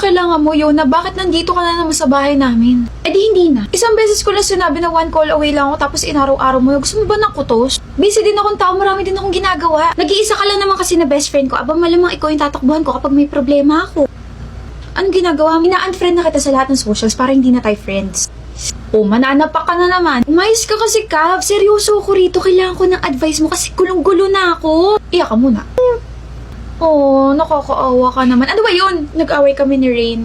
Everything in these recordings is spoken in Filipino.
kailangan mo, Yona? Bakit nandito ka na naman sa bahay namin? Eh di hindi na. Isang beses ko lang sinabi na 1 call away lang ako tapos inaraw-araw mo. Gusto mo ba ng kutos? Busy din akong tao, marami din akong ginagawa. Nag-iisa ka lang naman kasi na best friend ko. Aba, malamang ikaw yung tatakbuhan ko kapag may problema ako. Anong ginagawa? Ina-unfriend na kita sa lahat ng socials para hindi na tayo friends. Oh, mananapak ka na naman. Umayos ka kasi, Cav. Seryoso ako rito. Kailangan ko ng advice mo kasi gulong-gulo na ako. Iyak ka muna. Oh, nakakaawa ka naman. Ano ba yun? Nag-away kami ni Rain.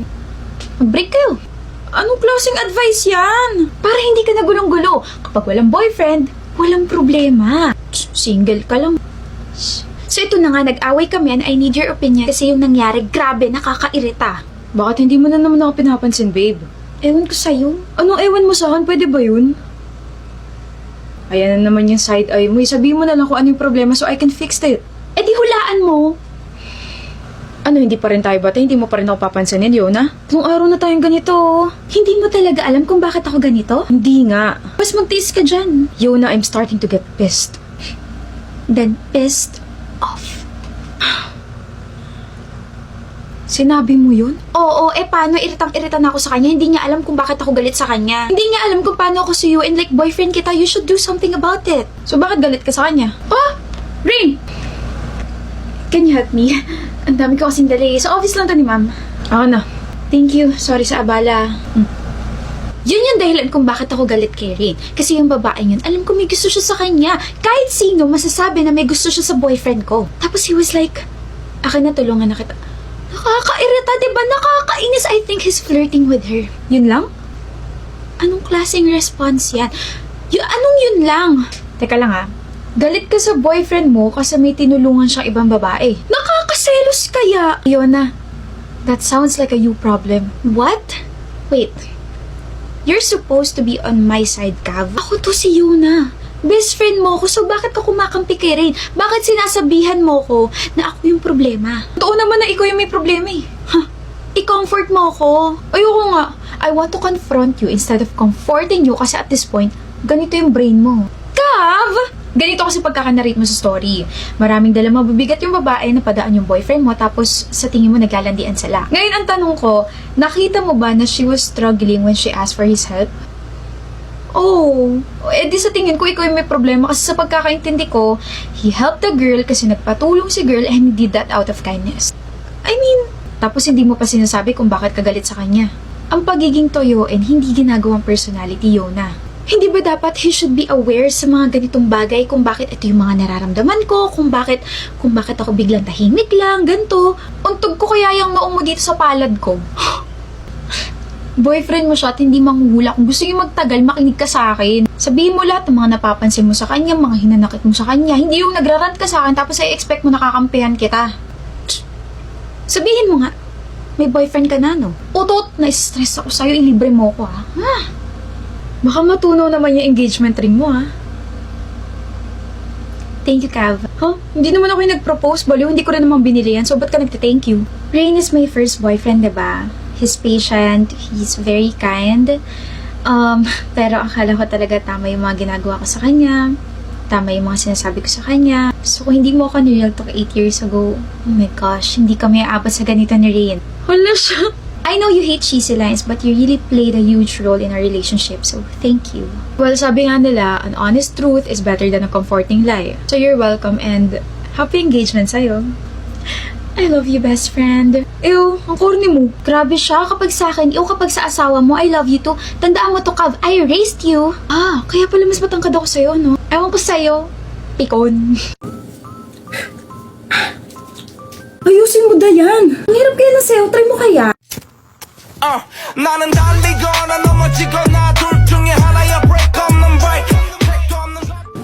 Mag-break kayo. Anong klaseng advice yan? Para hindi ka na gulong-gulo. Kapag walang boyfriend, walang problema. Single ka lang. So ito na nga, nag-away kami and I need your opinion kasi yung nangyari, grabe, nakakairita. Bakit hindi mo na naman ako pinapansin, babe? Ewan ko sa'yo. Anong ewan mo sa'kin? Pwede ba yun? Ayan na naman yung side eye mo. Sabihin mo na lang kung ano yung problema so I can fix it. Eh di hulaan mo. Ano, hindi pa rin tayo bata? Hindi mo pa rin ako papansinin, Yona? Nung araw na tayong ganito. Hindi mo talaga alam kung bakit ako ganito? Hindi nga. Mas magtiis ka dyan. Yona, I'm starting to get pissed. Then pissed off. Sinabi mo yun? Oo, paano? Iritang-irita na ako sa kanya. Hindi niya alam kung bakit ako galit sa kanya. Hindi niya alam kung paano ako suyo and like boyfriend kita, you should do something about it. So bakit galit ka sa kanya? Oh! Rain! Can you help me? Ang dami ko kasing dali. Sa office lang to ni ma'am. Ako na. Thank you. Sorry sa abala. Yun yung dahilan kung bakit ako galit kay Rain. Kasi yung babaeng yun, alam ko may gusto siya sa kanya. Kahit sino masasabi na may gusto siya sa boyfriend ko. Tapos he was like, akin na tulungan na kita. Nakakairita, diba? Nakakainis. I think he's flirting with her. Yun lang? Anong klaseng response yan? Anong yun lang? Teka lang ha. Galit ka sa boyfriend mo kasi may tinulungan siyang ibang babae. Nakakaselos kaya? Yona, that sounds like a you problem. What? Wait. You're supposed to be on my side, Cav. Ako to si Yona. Best friend mo ako, so bakit ka kumakampi kay Rain? Bakit sinasabihan mo ko na ako yung problema? Totoo naman na ikaw yung may problema eh. I-comfort mo ako. Ayoko nga. I want to confront you instead of comforting you kasi at this point, ganito yung brain mo. Cav! Ganito kasi pagkakanarate mo sa story. Maraming dala mabibigat yung babae na padaan yung boyfriend mo tapos sa tingin mo naglalandian sila. Ngayon ang tanong ko, nakita mo ba na she was struggling when she asked for his help? Oh, di sa tingin ko ikaw yung may problema kasi sa pagkakaintindi ko, he helped the girl kasi nagpatulong si girl and he did that out of kindness. I mean, tapos hindi mo pa sinasabi kung bakit ka galit sa kanya. Ang pagiging toyo and hindi ginagawang personality, Yona. Hindi ba dapat he should be aware sa mga ganitong bagay kung bakit ito yung mga nararamdaman ko, kung bakit ako biglang tahimik lang, ganito. Untog ko kaya yung noo mo dito sa palad ko. Boyfriend mo siya at hindi manghuhula. Kung gusto niyo magtagal, makinig ka sa akin. Sabihin mo lahat ng mga napapansin mo sa kanya, mga hinanakit mo sa kanya. Hindi yung nagrarant ka sa akin tapos ay expect mo nakakampihan kita. Sabihin mo nga, may boyfriend ka na, no? Utot, na-stress ako sa'yo, ilibre mo ko, ha? Baka matunaw naman yung engagement ring mo, ha? Thank you, Cav. Hindi naman ako yung nag-propose, baliw. Hindi ko rin naman binili yan, so ba't ka nagte-thank you? Rain is my first boyfriend, diba? He's patient, he's very kind. Pero akala ko talaga tama yung mga ginagawa ko sa kanya. Tama yung mga sinasabi ko sa kanya. So kung hindi mo ako ni-real talk 8 years ago, oh my gosh, hindi kami aabot sa ganito ni Rain. Hala siya. I know you hate cheesy lines, but you really played a huge role in our relationship, so thank you. Well, sabi nga nila, an honest truth is better than a comforting lie. So you're welcome and happy engagement sa'yo. I love you, best friend. Ew, ang corny mo. Grabe siya kapag sa akin. Ew, kapag sa asawa mo, I love you too. Tandaan mo to, Cav. I raised you. Kaya pala mas matangkad ako sa'yo, no? Ewan ko sa'yo. Pikon. Ayusin mo, Dayan. Ang hirap kaya na sa'yo. Try mo kaya. 나는 달리거나 넘어지거나 둘 중에 하나야 break 없는 bike.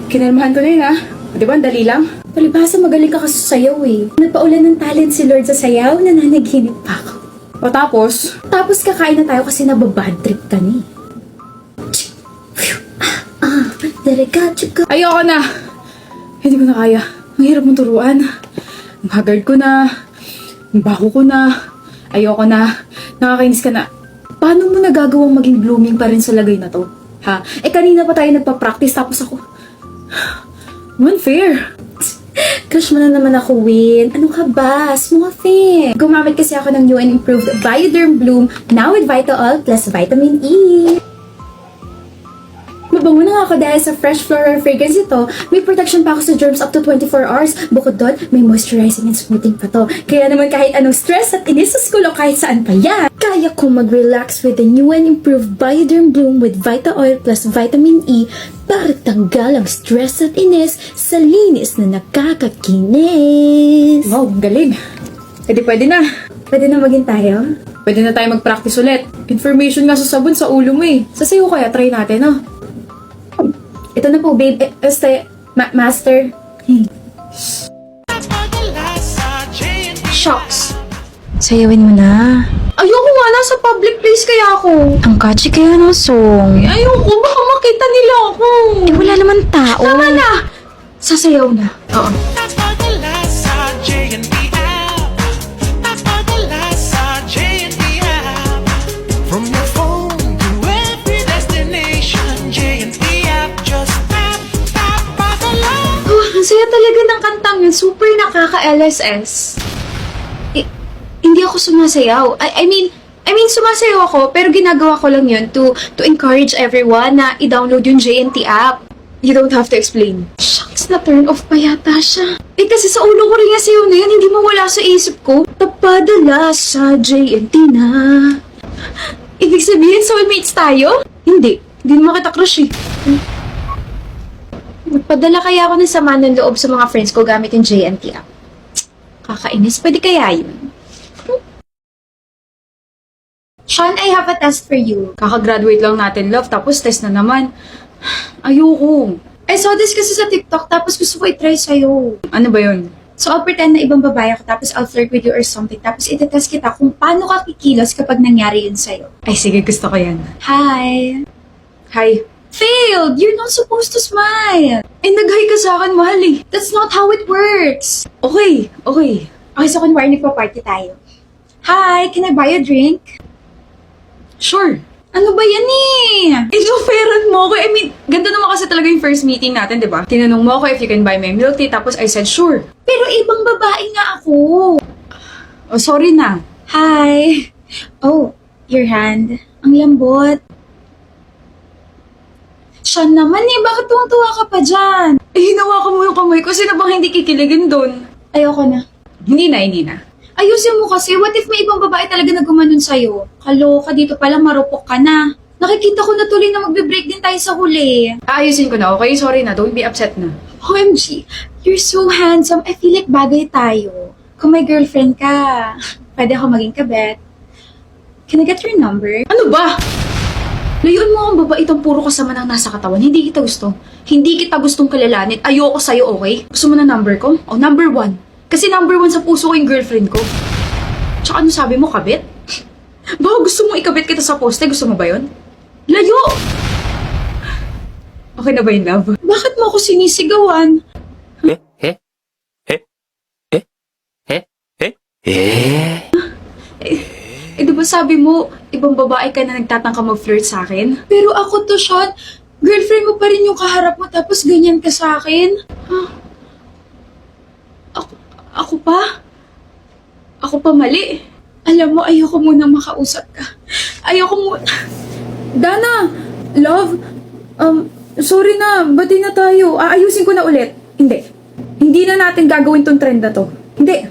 Kinalmahan ko na yun, ha? Di ba, ang dali lang? Palibhasa magaling ka kasi sa sayaw eh. Nagpaulan ng talent si Lord sa sayaw, nananaginip pa ako. O tapos? Tapos kakain na tayo kasi nababad trip ka ni. Ayoko na! Hindi ko na kaya. Ang hirap mong turuan. Ang haggard ko na. Ang baho ko na. Ayoko na. Nakakainis ka na. Paano mo nagagawang maging blooming pa rin sa lagay na to? Ha? Kanina pa tayo nagpa-practice tapos ako. Unfair. Crush mo na naman ako, Win. Ano ka ba? Small thing. Gumamit kasi ako ng new and improved Bioderm Bloom, now with Vita Oil plus Vitamin E. Mabango na nga ako dahil sa fresh floral fragrance ito. May protection pa ako sa germs up to 24 hours. Bukod doon, may moisturizing and smoothing pa to. Kaya naman kahit anong stress at inis sa school o kahit saan pa yan, kaya kong mag-relax with the new and improved Bioderm Bloom with Vita Oil plus Vitamin E para tanggal ang stress at inis sa linis na nakakakinis. Wow, galing. Pwede na. Pwede na maging tayo? Pwede na tayo mag-practice ulit. Information nga sa sabon sa ulo mo eh. Sasayo kaya, try natin ah. Ito na po, babe. Master. Shucks. Sayawin mo na. Ayoko nga, nasa public place kaya ako. Ang catchy kaya ng song. Ayoko, baka makita nila ako. Eh, wala naman tao. Tama na! Sasayaw na. Oo. From your phone to every destination, J&T app, just tap, tap, Bacolod. Oh, ang saya talaga ng kantang yun. Super nakaka-LSS. Hindi ako sumasayaw. I mean, sumasayaw ako, pero ginagawa ko lang yun to encourage everyone na i-download yung JNT app. You don't have to explain. Shucks, na-turn off pa yata siya. Eh kasi sa ulo ko rin yung sayaw na yun, hindi mawala sa isip ko. Tapadala sa JNT na. Ibig sabihin, soulmates tayo? Hindi naman kita crush eh. Magpadala kaya ako ng sama ng loob sa mga friends ko gamit yung JNT app. Kakainis, pwede kaya yun? Sean, I have a test for you. Kakagraduate lang natin, love. Tapos test na naman. Ayoko. I saw this kasi sa TikTok, tapos gusto ko i-try sa'yo. Ano ba yun? So, I'll pretend na ibang babae ako, tapos I'll flirt with you or something, tapos itetest kita kung paano ka kikilos kapag nangyari yun sa'yo. Ay, sige. Gusto ko yan. Hi! Hi. Failed! You're not supposed to smile! Eh, nag-hi ka sa akin, mahal eh. That's not how it works! Okay. Okay, so kunwari nagpa-party tayo. Hi! Can I buy a drink? Sure. Ano ba yan eh? Inoferan mo ako. I mean, ganda naman kasi talaga yung first meeting natin, di ba? Tinanong mo ako if you can buy my milk tea, tapos I said sure. Pero ibang babae nga ako. Oh, sorry na. Hi! Oh, your hand. Ang lambot. Siya naman eh, bakit tuwang-tuwa ka pa dyan? Eh, hinawakan mo yung kamay ko. Sino bang hindi kikiligin doon? Ayoko na. Hindi na. Ayusin mo kasi, what if may ibang babae talaga na gumanon sa'yo? Kaloka, dito palang marupok ka na. Nakikita ko na tuloy na magbe-break din tayo sa huli. Aayusin ko na, okay? Sorry na. Don't be upset na. OMG, you're so handsome. I feel like bagay tayo. Kung may girlfriend ka, pwede ako maging kabet. Can I get your number? Ano ba? Layuan mo ang babae itong puro kasama ng nasa katawan. Hindi kita gusto. Hindi kita gustong kalalanin. Ayoko sa'yo, okay? Gusto mo na number ko? O, number 1. Kasi number 1 sa puso ko yung girlfriend ko. Tsaka ano sabi mo, kabit? Baka gusto mo ikabit kita sa poste? Gusto mo ba yun? Layo! Okay na ba yun, love? Bakit mo ako sinisigawan? Eh, di ba sabi mo, ibang babae ka na nagtatangka mag-flirt sa akin? Pero ako to, Sean. Girlfriend mo pa rin yung kaharap mo tapos ganyan ka sa akin? Huh? Ako pa? Ako pa mali. Alam mo, ayoko muna makausap ka. Ayoko mo... Dana! Love! Sorry na. Bati na tayo. Aayusin ko na ulit. Hindi. Hindi na natin gagawin tong trend na to. Hindi.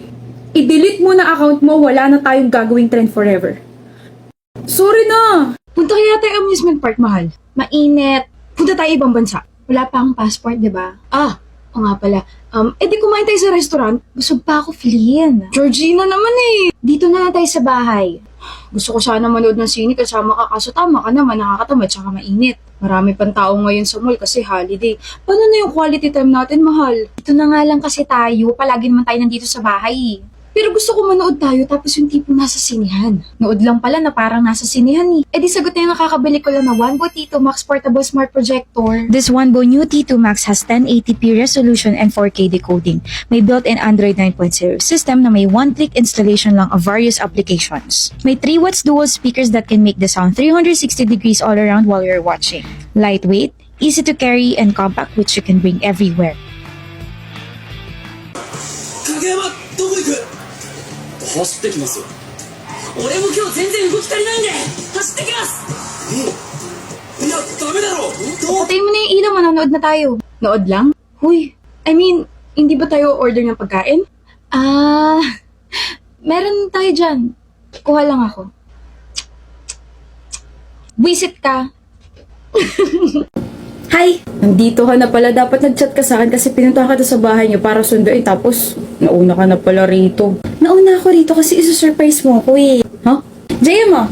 I-delete mo na account mo. Wala na tayong gagawing trend forever. Sorry na! Punta kaya tayo amusement park, mahal. Mainit. Punta tayo ibang bansa. Wala pa akong passport, di ba? O nga pala. Di kumain tayo sa restaurant. Busog pa ako, Flynn. Georgina naman eh. Dito na tayo sa bahay. Gusto ko sana manood ng sine kasama ka. Kaso tama ka naman. Nakakatamad tsaka mainit. Marami pang tao ngayon sa mall kasi holiday. Paano na yung quality time natin, mahal? Dito na nga lang kasi tayo. Palagi naman tayo nandito sa bahay. Pero gusto ko manood tayo tapos yung tipong nasa sinihan. Nood lang pala na parang nasa sinihan eh. Di sagot na yung nakakabili ko lang na Wanbo T2 Max Portable Smart Projector. This Wanbo new T2 Max has 1080p resolution and 4K decoding. May built-in Android 9.0 system na may one-click installation lang of various applications. May 3 watts dual speakers that can make the sound 360 degrees all around while you're watching. Lightweight, easy to carry, and compact which you can bring everywhere. 山どこ行く？走ってきますよ。俺も今日全然動き足りないんで走ってきます。いやダメだろ。Patayin mo na yung ilaw, manonood na tayo. Nood lang? Huy, I mean, hindi ba tayo order ng pagkain? Meron tayo dyan. Kuha lang ako. Visit ka. Hi! Nandito ka na pala. Dapat nag-chat ka sa akin kasi pinuntahan ka sa bahay niyo para sunduin. Tapos, nauna ka na pala rito. Nauna ako rito kasi isa-surprise mo ako eh. Huh? JM ah!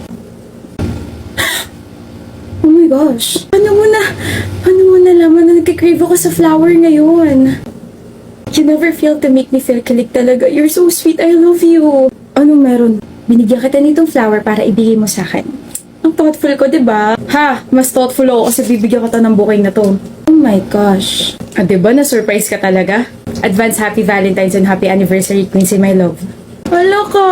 Oh my gosh. Paano mo nalaman na nagkikrave ako sa flower ngayon? You never fail to make me feel kilig talaga. You're so sweet. I love you. Anong meron? Binigyan kita nitong flower para ibigay mo sa akin. Ang thoughtful ko, diba? Ha? Mas thoughtful ako kasi bibigyan kita ng bouquet na to. Oh my gosh. Ah, diba? Na-surprise ka talaga? Advance Happy Valentine's and Happy Anniversary, Quincy, my love. Hala ka!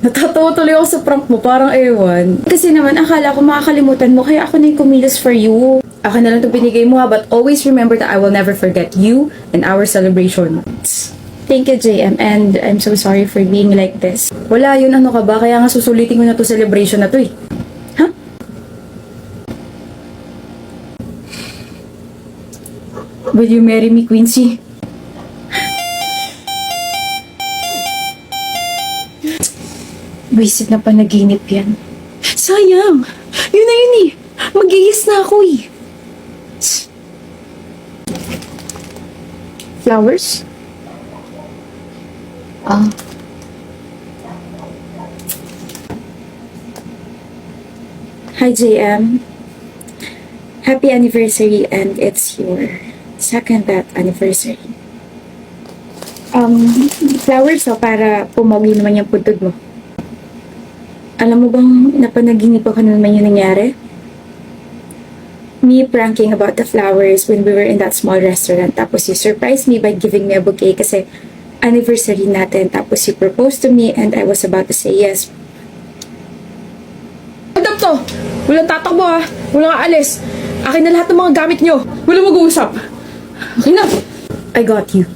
Natatawa tuloy ako sa prank mo, parang ewan. Kasi naman, akala ko makakalimutan mo, kaya ako na yung kumilos for you. Ako na lang itong binigay mo ha, but always remember that I will never forget you and our celebration. Thank you, JM, and I'm so sorry for being like this. Wala yun, ano ka ba? Kaya nga susulitin ko na to celebration na to eh. Ha? Will you marry me, Quincy? Wisit na panaginip yan. Sayang! Yun na yun eh! Mag-iis na ako eh! Flowers? Hi, JM. Happy anniversary and it's your second that anniversary. Flowers para pumawi naman yung puntod mo. Alam mo bang napanaginip ako na naman yung nangyari? Me pranking about the flowers when we were in that small restaurant. Tapos you surprised me by giving me a bouquet kasi anniversary natin. Tapos you proposed to me and I was about to say yes. Adap to! Walang tatakbo ha! Walang aalis! Akin na lahat ng mga gamit nyo! Walang mag-uusap! Okay na! I got you.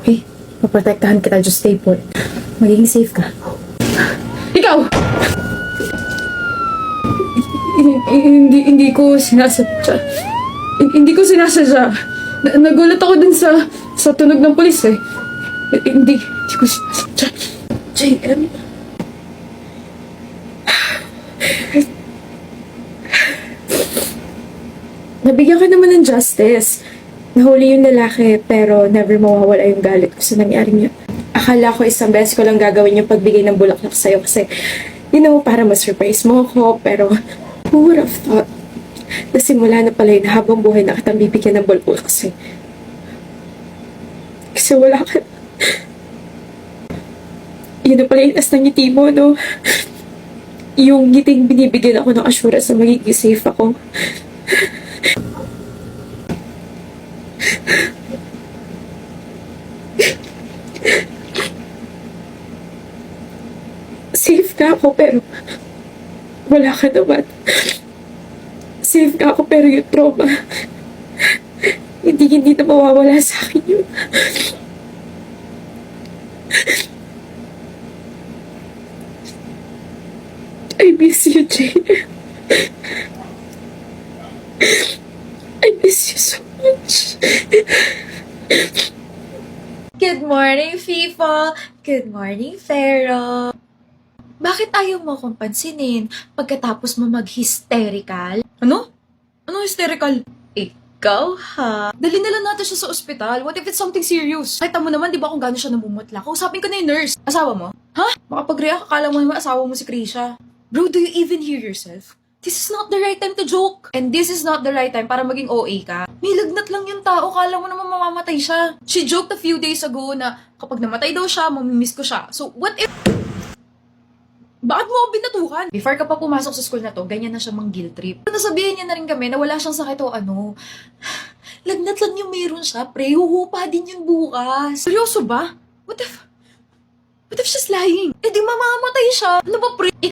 Okay? Paprotektahan kita. Just stay put. Magiging safe ka. Ikaw! Hindi ko sinasadya. Hindi ko sinasadya. Nagulat ako dun sa tunog ng pulis eh. Hindi ko sinasadya. JM? Nabigyan ka naman ng justice. Nahuli yung lalaki pero never mawawala yung galit ko sa nangyaring yun. Akala ko isang beses ko lang gagawin yung pagbigay ng bulaklak sa'yo kasi para ma-surprise mo ako pero who would have thought na simula na pala yun habang buhay na kitang bibigyan ng bulaklak kasi wala ka. Yun na pala yung nas ng ngiti mo, no? Yung ngiting binibigyan ako ng assurance na magiging safe ako. Safe ka ako pero wala ka naman. Safe ka ako pero yung trauma hindi na mawawala sa akin yun. I miss you, Jane. I miss you so much. Good morning, Fifa! Good morning, Pharaoh! Bakit ayaw mo akong pansinin pagkatapos mo mag-hysterical? Ano? Ano hysterical? Ikaw, ha? Dali na lang natin siya sa ospital. What if it's something serious? Kahit mo naman, di ba kung gano'n siya namumutla? Kausapin ko na yung nurse. Asawa mo? Ha? Makapag-react, akala mo naman asawa mo si Krisha. Bro, do you even hear yourself? This is not the right time to joke. And this is not the right time para maging OA ka. May lagnat lang yung tao, kala mo naman mamamatay siya. She joked a few days ago na kapag namatay daw siya, mamimiss ko siya. So, what if... Bakit mo ako binatukan? Before ka pa pumasok sa school na to, ganyan na siya mang guilt trip. Nasabihin niya na rin kami na wala siyang sakit o ano. Lagnat lang yung meron siya, pre. Huhupa din yun bukas. Seryoso ba? What if she's lying? Eh di mamamatay siya. Ano ba, pre?